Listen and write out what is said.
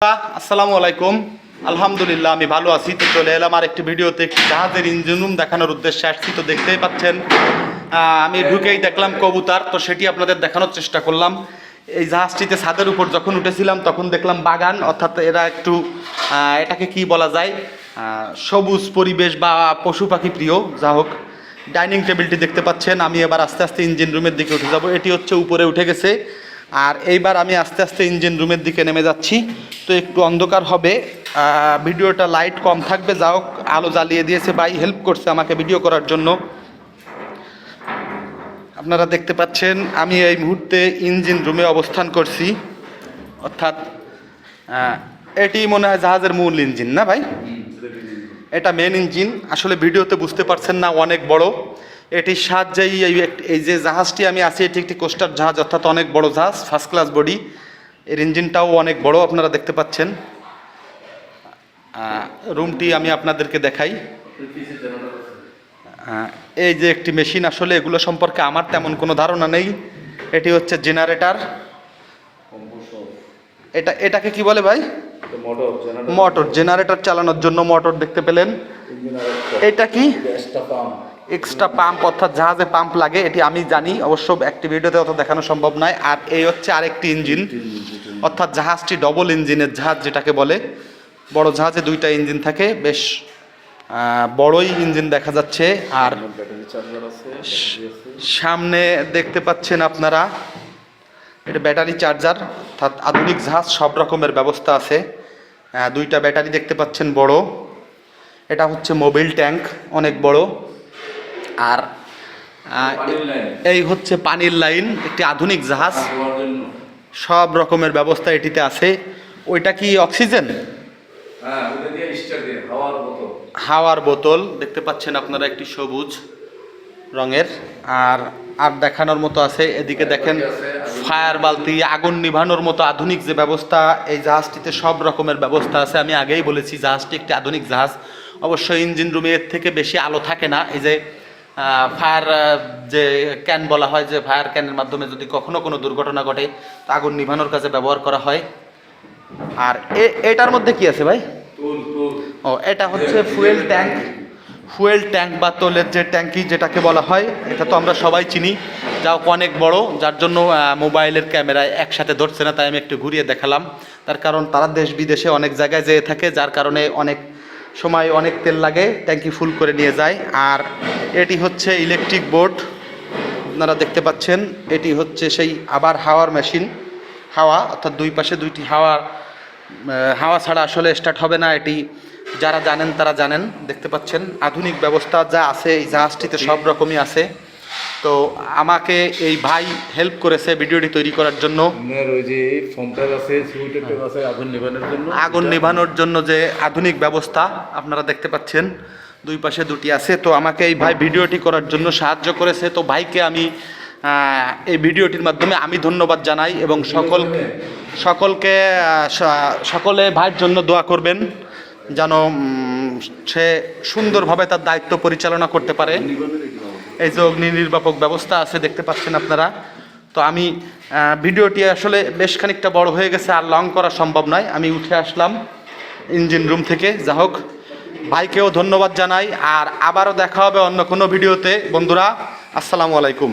আসসালামু আলাইকুম। আলহামদুলিল্লাহ আমি ভালো আছি। তো চলে এলাম আর একটি ভিডিওতে, একটি জাহাজের ইঞ্জিন রুম দেখানোর উদ্দেশ্যে আসছি। তো দেখতেই পাচ্ছেন আমি ঢুকেই দেখলাম কবুতর, তো সেটি আপনাদের দেখানোর চেষ্টা করলাম। এই জাহাজটিতে ছাদের উপর যখন উঠেছিলাম তখন দেখলাম বাগান, অর্থাৎ এরা একটু এটাকে কি বলা যায়, সবুজ পরিবেশ বা পশু পাখি প্রিয়। যা হোক, ডাইনিং টেবিলটি দেখতে পাচ্ছেন। আমি এবার আস্তে আস্তে ইঞ্জিন রুমের দিকে উঠে যাব। এটি হচ্ছে উপরে উঠে গেছে, আর এইবার আমি আস্তে আস্তে ইঞ্জিন রুমের দিকে নেমে যাচ্ছি। তো একটু অন্ধকার হবে, ভিডিওটা লাইট কম থাকবে। যা হোক, আলো জ্বালিয়ে দিয়েছে, ভাই হেল্প করছে আমাকে ভিডিও করার জন্য। আপনারা দেখতে পাচ্ছেন আমি এই মুহূর্তে ইঞ্জিন রুমে অবস্থান করছি, অর্থাৎ এটি মনে হয় জাহাজের মূল ইঞ্জিন, না ভাই? এটা মেন ইঞ্জিন। আসলে ভিডিওতে বুঝতে পারছেন না, অনেক বড়। এটির সাহায্যেই এই যে জাহাজটি আমি আছি, এটি একটি কোস্টার জাহাজ, অর্থাৎ অনেক বড় জাহাজ, ফার্স্ট ক্লাস বডি। এর ইঞ্জিনটাও অনেক বড়, আপনারা দেখতে পাচ্ছেন। রুমটি আমি আপনাদেরকে দেখাই। এই যে একটি মেশিন, আসলে এগুলো সম্পর্কে আমার তেমন কোনো ধারণা নেই। এটি হচ্ছে জেনারেটর। এটাকে কি বলে ভাই? মোটর। জেনারেটর চালানোর জন্য মোটর দেখতে পেলেন। এটা কি? এক্সট্রা পাম্প, অর্থাৎ জাহাজে পাম্প লাগে, এটি আমি জানি। অবশ্য একটি ভিডিওতে অত দেখানো সম্ভব নয়। আর এই হচ্ছে আরেকটি ইঞ্জিন, অর্থাৎ জাহাজটি ডবল ইঞ্জিনের জাহাজ যেটাকে বলে। বড় জাহাজে দুইটা ইঞ্জিন থাকে, বেশ বড়ই ইঞ্জিন দেখা যাচ্ছে। আর সামনে দেখতে পাচ্ছেন আপনারা, এটা ব্যাটারি চার্জার, অর্থাৎ আধুনিক জাহাজ, সব রকমের ব্যবস্থা আছে। দুইটা ব্যাটারি দেখতে পাচ্ছেন বড়। এটা হচ্ছে মোবিল ট্যাঙ্ক, অনেক বড়। আর এই হচ্ছে পানির লাইন, একটি আধুনিক জাহাজ, সব রকমের ব্যবস্থা এটিতে আছে। ওইটা কি অক্সিজেন? হাওয়ার বোতল দেখতে পাচ্ছেন আপনারা, একটি সবুজ রঙের। আর দেখানোর মতো আছে, এদিকে দেখেন ফায়ার বালতি, আগুন নিভানোর মতো আধুনিক যে ব্যবস্থা, এই জাহাজটিতে সব রকমের ব্যবস্থা আছে। আমি আগেই বলেছি জাহাজটি একটি আধুনিক জাহাজ। অবশ্যই ইঞ্জিন রুমে এর থেকে বেশি আলো থাকে না। এই যে ফায়ার যে ক্যান বলা হয়, যে ফায়ার ক্যানের মাধ্যমে যদি কখনো কোনো দুর্ঘটনা ঘটে, তা আগুন নিভানোর কাজে ব্যবহার করা হয়। আর এটার মধ্যে কি আছে ভাই? ও, এটা হচ্ছে ফুয়েল ট্যাঙ্ক। ফুয়েল ট্যাঙ্ক বা তেলের যে ট্যাঙ্কি যেটাকে বলা হয়, এটা তো আমরা সবাই চিনি। যাও অনেক বড়, যার জন্য মোবাইলের ক্যামেরায় একসাথে ধরছে না, তাই আমি একটু ঘুরিয়ে দেখালাম। তার কারণ তারা দেশ বিদেশে অনেক জায়গায় যেয়ে থাকে, যার কারণে অনেক সময় অনেক তেল লাগে, ট্যাঙ্কি ফুল করে নিয়ে যায়। আর এটি হচ্ছে ইলেকট্রিক বোর্ড, আপনারা দেখতে পাচ্ছেন। এটি হচ্ছে সেই আবার হাওয়ার মেশিন, হাওয়া, অর্থাৎ দুই পাশে দুইটি হাওয়া ছাড়া আসলে স্টার্ট হবে না। এটি যারা জানেন তারা জানেন। দেখতে পাচ্ছেন আধুনিক ব্যবস্থা যা আছে এই জাহাজটিতে সব রকমই আছে। তো আমাকে এই ভাই হেল্প করেছে ভিডিওটি তৈরি করার জন্য। আগুন নেভানোর জন্য যে আধুনিক ব্যবস্থা আপনারা দেখতে পাচ্ছেন, দুই পাশে দুটি আছে। তো আমাকে এই ভাই ভিডিওটি করার জন্য সাহায্য করেছে। তো ভাইকে আমি এই ভিডিওটির মাধ্যমে আমি ধন্যবাদ জানাই, এবং সকলে ভাইয়ের জন্য দোয়া করবেন, যেন সে সুন্দরভাবে তার দায়িত্ব পরিচালনা করতে পারে। এই যে অগ্নি নির্বাপক ব্যবস্থা আছে দেখতে পাচ্ছেন আপনারা। তো আমি ভিডিওটি আসলে বেশ খানিকটা বড় হয়ে গেছে, আর লং করা সম্ভব নয়। আমি উঠে আসলাম ইঞ্জিন রুম থেকে। যা হোক, ভাইকেও ধন্যবাদ জানাই। আর আবারও দেখা হবে অন্য কোনো ভিডিওতে। বন্ধুরা, আসসালামু আলাইকুম।